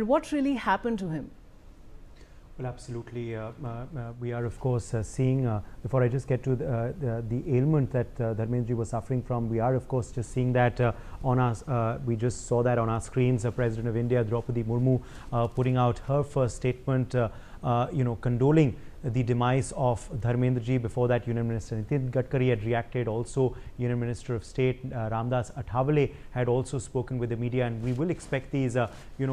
What really happened to him? Well, absolutely. We are, of course, seeing, before I just get to the ailment that Dharmendra ji was suffering from, we are, of course, just seeing that on our, we just saw that on our screens, President of India, Draupadi Murmu, putting out her first statement, condoling the demise of Dharmendra ji. Before that, Union Minister Nitin Gadkari had reacted. Also, Union Minister of State Ramdas Athawale had also spoken with the media, and we will expect these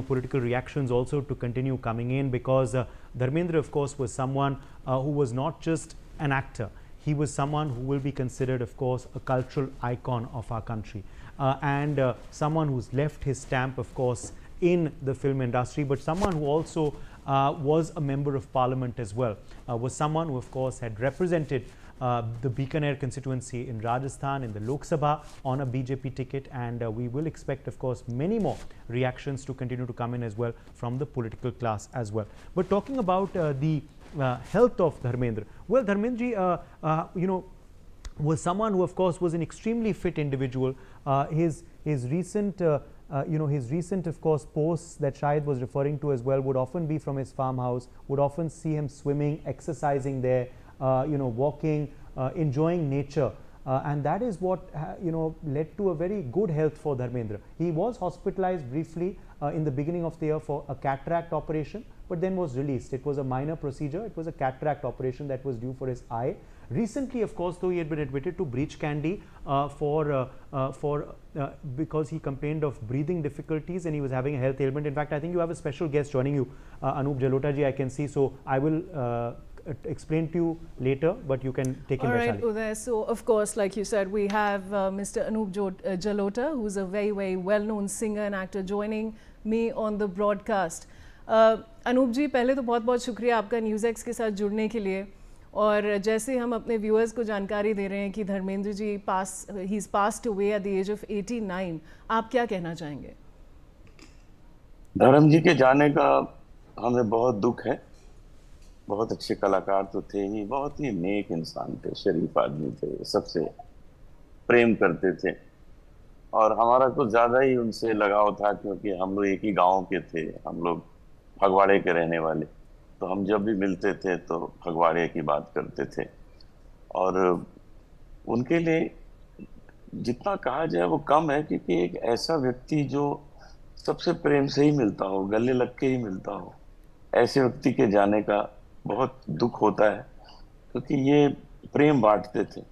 political reactions also to continue coming in, because Dharmendra, of course, was someone who was not just an actor. He was someone who will be considered, of course, a cultural icon of our country, and someone who's left his stamp, of course, in the film industry, but someone who also was a member of parliament as well, was someone who, of course, had represented the Bikaner constituency in Rajasthan in the Lok Sabha on a BJP ticket, and we will expect, of course, many more reactions to continue to come in as well from the political class as well. But talking about the health of Dharmendra, well, Dharmendra ji, was someone who, of course, was an extremely fit individual. His recent his recent, of course, posts that Shahid was referring to as well would often be from his farmhouse, would often see him swimming, exercising there, walking, enjoying nature. And that is what, led to a very good health for Dharmendra. He was hospitalized briefly in the beginning of the year for a cataract operation, but then was released. It was a minor procedure. It was a cataract operation that was due for his eye. Recently, of course, though, he had been admitted to Breach Candy because he complained of breathing difficulties and he was having a health ailment. In fact, I think you have a special guest joining you, Anup Jalota ji, I can see. So I will explain to you later, but you can take him. All right, Uday. So, of course, like you said, we have Mr. Anup Jalota, who's a very, very well-known singer and actor, joining me on the broadcast. Anoop जी, पहले तो बहुत बहुत शुक्रिया आपका news x के साथ जुड़ने के लिए। और जैसे हम अपने व्यूअर्स को जानकारी दे रहे हैं कि Dharmendra ji he is passed away at the age of 89, आप क्या कहना चाहेंगे? धर्म जी के जाने का हमें बहुत दुख है। बहुत अच्छे कलाकार तो थे ही, बहुत ही नेक इंसान थे, शरीफ आदमी थे, सबसे प्रेम करते थे और हमारा कुछ ज़्यादा ही उनसे लगाव था, क्योंकि हम लोग एक ही गांव के थे, हम लोग फगवाड़े के रहने वाले। तो हम जब भी मिलते थे तो फगवाड़े की बात करते थे और उनके लिए जितना कहा जाए वो कम है, क्योंकि एक ऐसा व्यक्ति जो सबसे प्रेम से ही मिलता हो, गले लग के ही मिलता हो, ऐसे व्यक्ति के जाने का बहुत दुख होता है, क्योंकि ये प्रेम बांटते थे।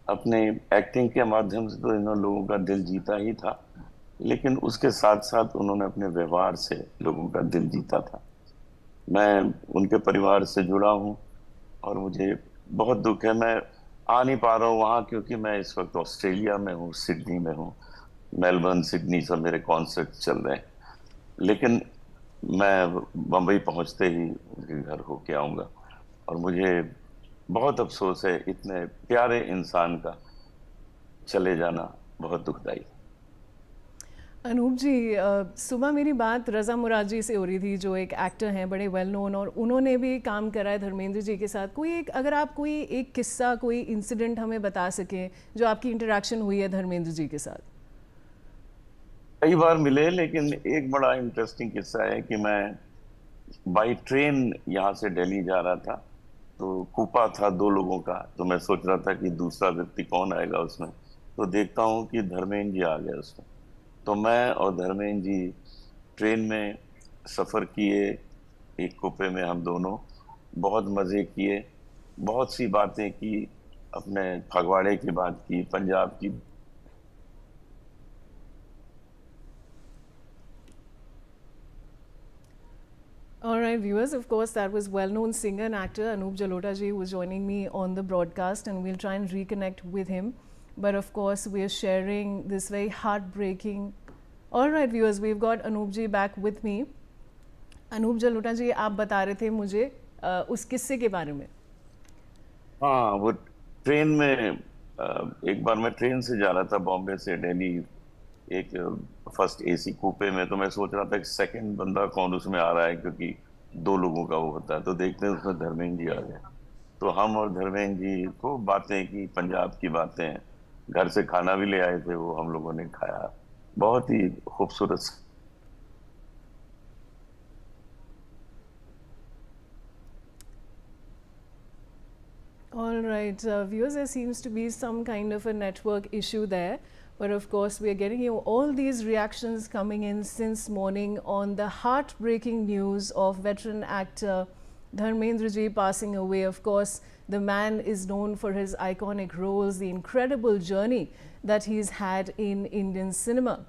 अपने एक्टिंग के माध्यम से तो इन लोगों का दिल जीता ही था, लेकिन उसके साथ साथ उन्होंने अपने व्यवहार से लोगों का दिल जीता था। मैं उनके परिवार से जुड़ा हूं और मुझे बहुत दुख है, मैं आ नहीं पा रहा हूँ वहाँ, क्योंकि मैं इस वक्त ऑस्ट्रेलिया में हूँ, सिडनी में हूँ, मेलबर्न, सिडनी सब मेरे कॉन्सर्ट चल रहे हैं, लेकिन मैं बम्बई पहुँचते ही उनके घर होके आऊँगा। और मुझे बहुत अफसोस है इतने प्यारे इंसान का चले जाना, बहुत दुखदाई। अनूप जी, सुबह मेरी बात रज़ा मुराद जी से हो रही थी, जो एक एक्टर हैं, बड़े वेल नोन, और उन्होंने भी काम करा है धर्मेंद्र जी के साथ। अगर आप कोई एक किस्सा, कोई इंसिडेंट हमें बता सकें जो आपकी इंटरेक्शन हुई है धर्मेंद्र जी के साथ। कई बार मिले, लेकिन एक बड़ा इंटरेस्टिंग किस्सा है कि मैं बाई ट्रेन यहाँ से दिल्ली जा रहा था, तो कूपा था 2 लोगों का, तो मैं सोच रहा था कि दूसरा व्यक्ति कौन आएगा उसमें, तो देखता हूँ कि धर्मेंद्र जी आ गए उसमें। तो मैं और धर्मेंद्र जी ट्रेन में सफ़र किए, एक कूपे में हम दोनों बहुत मज़े किए, बहुत सी बातें की, अपने फगवाड़े की बात की, पंजाब की। All right, viewers, of course, that was well-known singer and actor Anup Jalota ji, who was joining me on the broadcast, and we'll try and reconnect with him. But of course, we are sharing this very heartbreaking. All right, viewers, we've got Anup ji back with me. Anup Jalota ji, आप बता रहे थे मुझे उस किस्से के बारे में। हाँ, वो ट्रेन में एक बार मैं ट्रेन से जा रहा था बॉम्बे से दिल्ली, एक फर्स्ट एसी कूपे में, तो मैं सोच रहा था कि सेकंड बंदा कौन उसमें आ रहा है, क्योंकि 2 लोगों का वो होता है। तो देखते हैं उसमें धर्मेंद्र जी आ गए, तो हम और धर्मेंद्र जी को बातें की, पंजाब की बातें, घर से खाना भी ले आए थे, वो हम लोगों ने खाया, बहुत ही खूबसूरत। All right, viewers, there seems to be some kind of a network issue there. But of course, we are getting you all these reactions coming in since morning on the heartbreaking news of veteran actor Dharmendra Ji passing away. Of course, the man is known for his iconic roles, the incredible journey that he's had in Indian cinema.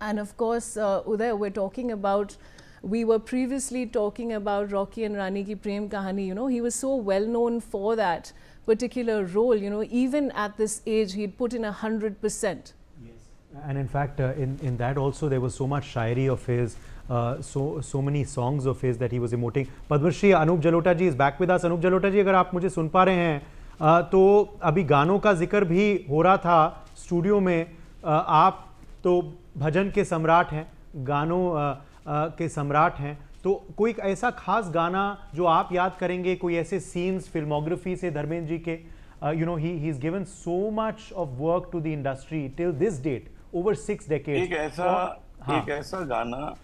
And of course, Uday, we're talking about, we were previously talking about Rocky and Rani ki Prem Kahani. You know, he was so well known for that particular role. You know, even at this age, he'd put in 100%. Yes. And in fact, in that also there was so much shairi of his, so many songs of his that he was emoting. Padma Shri Anup Jalota ji is back with us. Anup Jalota ji, अगर आप मुझे सुन पा रहे हैं, तो अभी गानों का जिक्र भी हो रहा था स्टूडियो में. आप तो भजन के सम्राट हैं, गानों के सम्राट हैं, तो कोई ऐसा खास गाना जो आप याद करेंगे, कोई ऐसे सीन्स फिल्मोग्राफी से धर्मेंद्र जी के, you know, he's given so much of work to the industry till this date, over 6 decades. एक ऐसा गाना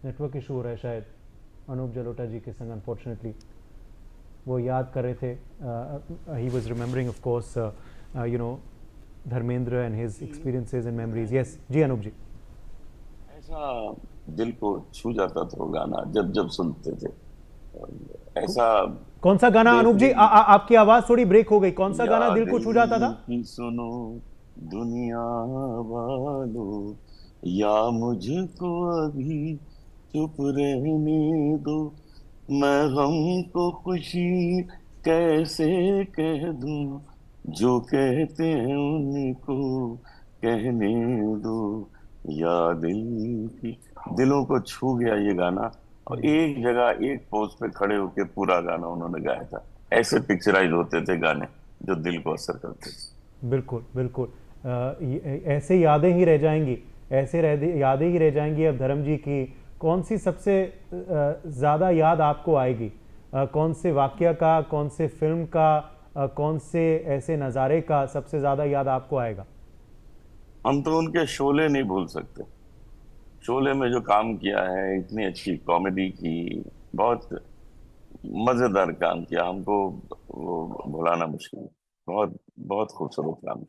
नेटवर्क इशू हो रहा है शायद अनूप जलोटा जी के संग, अनफॉर्चुनेटली वो याद कर रहे थे. He was remembering of course you know Dharmendra and his experiences and memories. Yes ji Anoop ji. ऐसा दिल को छू जाता था वो गाना जब जब सुनते थे. ऐसा कौन सा गाना अनूप जी? आपकी आवाज थोड़ी ब्रेक हो गई. कौन सा गाना दिल को छू जाता था? सुनो दुनिया वालों, या मुझको अभी चुप रहने दो, मैं हमको खुशी कैसे कह दूं, जो कहते हैं उनको कहने दो, या दिलों को छू गया ये गाना. और एक जगह एक पोज पे खड़े होकर पूरा गाना उन्होंने गाया था. ऐसे पिक्चराइज होते थे गाने जो दिल को असर करते थे. बिल्कुल बिल्कुल. ऐसे यादें ही रह जाएंगी, ऐसे यादें ही रह जाएंगी. अब धर्म जी की कौन सी सबसे ज़्यादा याद आपको आएगी? कौन से वाक़या का, कौन से फिल्म का, कौन से ऐसे नज़ारे का सबसे ज़्यादा याद आपको आएगा? हम तो उनके शोले नहीं भूल सकते. शोले में जो काम किया है, इतनी अच्छी कॉमेडी की, बहुत मज़ेदार काम किया, हमको वो भुलाना मुश्किल. बहुत बहुत खूबसूरत काम.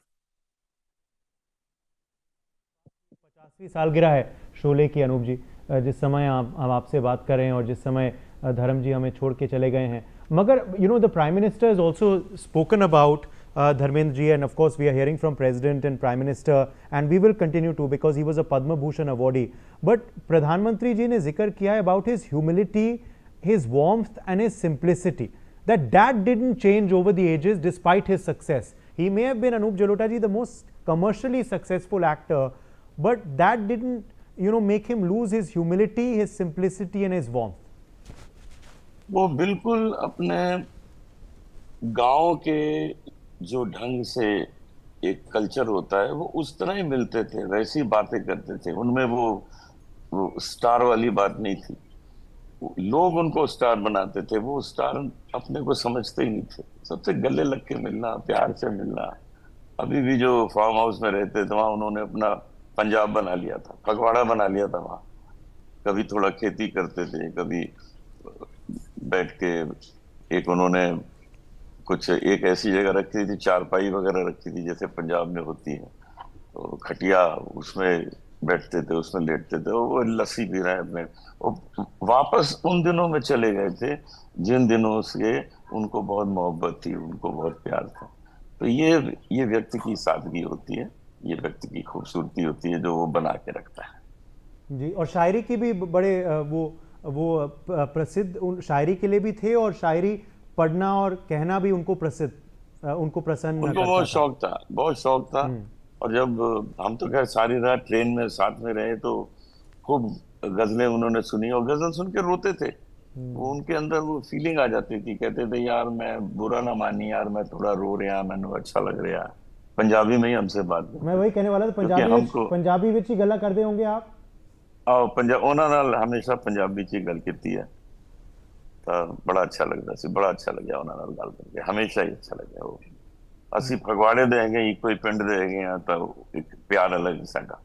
50वीं सालगिरह है शोले की अनूप जी, जिस समय हम आपसे बात कर रहे हैं और जिस समय धर्म जी हमें छोड़ के चले गए हैं. मगर you know the prime minister is also spoken about Dharmendra ji, and of course we are hearing from President and Prime Minister, and we will continue to, because he was a Padma Bhushan awardee. But Pradhan Mantri ji ने जिक्र किया है about his humility, his warmth and his simplicity, that didn't change over the ages despite his success. He may have been, Anup Jalota ji, the most commercially successful actor, but that didn't, you know, make him lose his humility, his simplicity and his warmth. वो बिल्कुल अपने गांव के जो ढंग से एक culture होता है, वो उस तरह ही मिलते थे, वैसी बातें करते थे. उनमें वो स्टार वाली बात नहीं थी. लोग उनको स्टार बनाते थे, वो स्टार अपने को समझते ही नहीं थे. सबसे गले लग के मिलना, प्यार से मिलना. अभी भी जो फार्म हाउस में रहते थे, वहां उन्होंने अपना पंजाब बना लिया था, फगवाड़ा बना लिया था. वहां कभी थोड़ा खेती करते थे, कभी बैठ के एक उन्होंने कुछ एक ऐसी जगह रखी थी, चारपाई वगैरह रखी थी जैसे पंजाब में होती है, तो खटिया, उसमें बैठते थे, उसमें लेटते थे, वो लस्सी पी रहे हैं अपने. वापस उन दिनों में चले गए थे जिन दिनों से उनको बहुत मोहब्बत थी, उनको बहुत प्यार था. तो ये व्यक्ति की सादगी होती है, ये व्यक्ति की खूबसूरती होती है जो वो बना के रखता है. जी. और शायरी की भी बड़े वो प्रसिद्ध शायरी के लिए भी थे, और शायरी पढ़ना और कहना भी उनको प्रसन्न उनको बहुत शौक था, बहुत शौक था. और जब हम तो खैर सारी रात ट्रेन में साथ में रहे, तो खूब गजलें उन्होंने सुनी, और गजल सुन के रोते थे. वो उनके अंदर वो फीलिंग आ जाती थी. कहते थे, यार मैं बुरा ना मानी यार, मैं थोड़ा रो रहा, मैंने अच्छा लग रहा. पंजाबी में ही हमसे बात. मैं वही कहने वाला था, पंजाबी विच ही गल्ला करते होंगे आप? पंजाब उन्हां नाल हमेशा पंजाबी च गल कीती है. तो बड़ा अच्छा लगता सी, बड़ा अच्छा लग्या उन्हां नाल गल करके, हमेशा ही अच्छा लग्या. वो ਅਸੀਂ ਫਗਵਾੜੇ ਦੇ ਹੈਗੇ, ਇੱਕੋ ਹੀ ਪਿੰਡ ਦੇ ਹੈਗੇ ਆ, ਤਾਂ ਇੱਕ ਪਿਆਰ ਅਲੱਗ ਸਾਡਾ.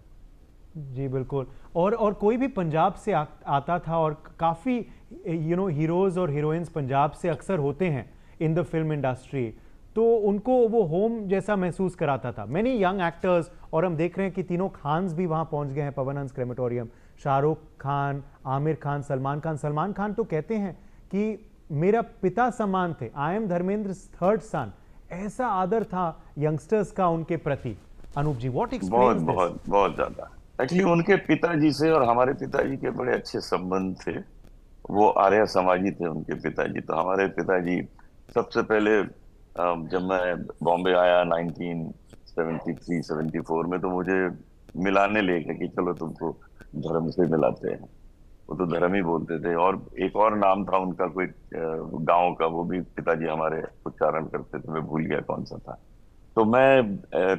जी बिल्कुल। और कोई भी पंजाब से आता था, और काफ़ी हीरोज़ और हीरोइंस पंजाब से अक्सर होते हैं इन द फिल्म इंडस्ट्री, तो उनको वो होम जैसा महसूस कराता था। मैनी यंग एक्टर्स, और हम देख रहे हैं कि तीनों खान्स भी वहाँ पहुँच गए हैं पवन हंस क्रेमेटोरियम। शाहरुख खान, आमिर खान, सलमान खान। सलमान खान तो कहते हैं कि मेरा पिता समान थे, आई एम धर्मेंद्र थर्ड सन। ऐसा आदर था यंगस्टर्स का उनके प्रति। अनूप जी, व्हाट बहुत एक्सप्लेन्स दिस? बहुत बहुत ज्यादा। एक्चुअली उनके पिताजी से और हमारे पिताजी के बड़े अच्छे संबंध थे। वो आर्य समाजी थे उनके पिताजी। तो हमारे पिताजी सबसे पहले जब मैं बॉम्बे आया 1973-74 में, तो मुझे मिलाने ले गए कि चलो तुमको धर्म से मिलाते हैं। वो तो धर्म ही बोलते थे, और एक और नाम था उनका कोई गांव का, वो भी पिताजी हमारे उच्चारण करते थे, मैं भूल गया कौन सा था। तो मैं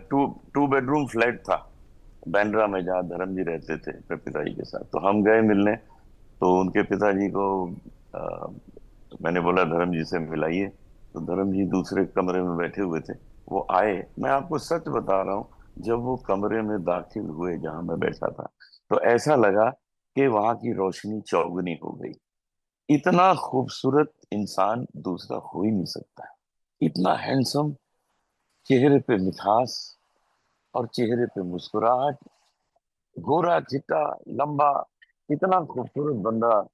टू टू बेडरूम फ्लैट था बांद्रा में, जहाँ धर्म जी रहते थे अपने पिताजी के साथ। तो हम गए मिलने, तो उनके पिताजी को अ, मैंने बोला धर्म जी से मिलाइए। तो धर्म जी दूसरे कमरे में बैठे हुए थे। वो आए, मैं आपको सच बता रहा हूँ, जब वो कमरे में दाखिल हुए जहां मैं बैठा था, तो ऐसा लगा कि वहां की रोशनी चौगुनी हो गई। इतना खूबसूरत इंसान दूसरा हो ही नहीं सकता। इतना हैंडसम, चेहरे पे मिठास और चेहरे पे मुस्कुराहट, गोरा चिट्टा लंबा, इतना खूबसूरत बंदा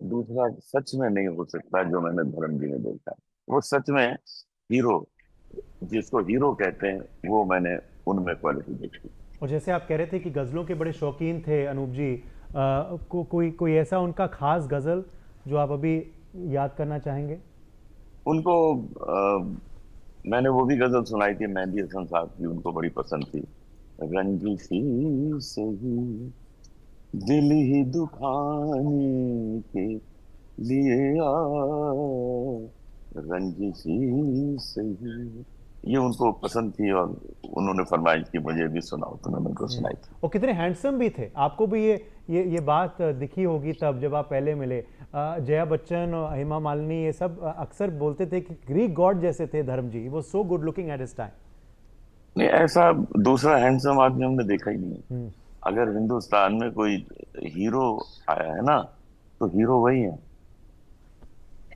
दूसरा सच में नहीं हो सकता जो मैंने धर्म जी में देखा। वो सच में हीरो, जिसको हीरो कहते हैं, वो मैंने उनमें क्वालिटी देखी। और जैसे आप कह रहे थे कि गज़लों के बड़े शौकीन थे अनूप जी, कोई ऐसा उनका खास गज़ल जो आप अभी याद करना चाहेंगे? उनको मैंने वो भी गजल सुनाई थी, मेहंदी हसन साहब की, उनको बड़ी पसंद थी। रंजिशी सही दिल ही दुखाने के लिए आ, रंजिशी सही, ये उनको पसंद थी, और उन्होंने फरमाइश की मुझे भी सुनाओ, तो मैंने उनको सुनाई थी। और कितने हैंडसम भी थे। आपको भी ये बात दिखी होगी तब जब आप पहले मिले। जया बच्चन और हेमा मालिनी ये सब अक्सर बोलते थे कि ग्रीक गॉड जैसे थे धर्म जी, वो so good looking at his time. नहीं, ऐसा दूसरा हैंडसम आदमी हमने देखा ही नहीं। अगर हिंदुस्तान में कोई हीरो आया है ना, तो हीरो वही है।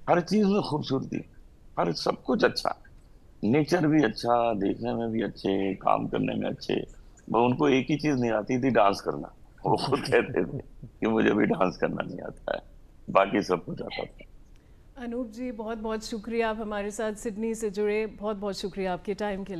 हर चीज में खूबसूरती, हर सब कुछ अच्छा, नेचर भी अच्छा, देखने में भी अच्छे, काम करने में अच्छे। वो उनको एक ही चीज नहीं आती थी, डांस करना। वो खुद कहते थे कि मुझे भी डांस करना नहीं आता है, बाकी सब कुछ आता था। अनूप जी, बहुत बहुत शुक्रिया, आप हमारे साथ सिडनी से जुड़े। बहुत बहुत शुक्रिया आपके टाइम के लिए।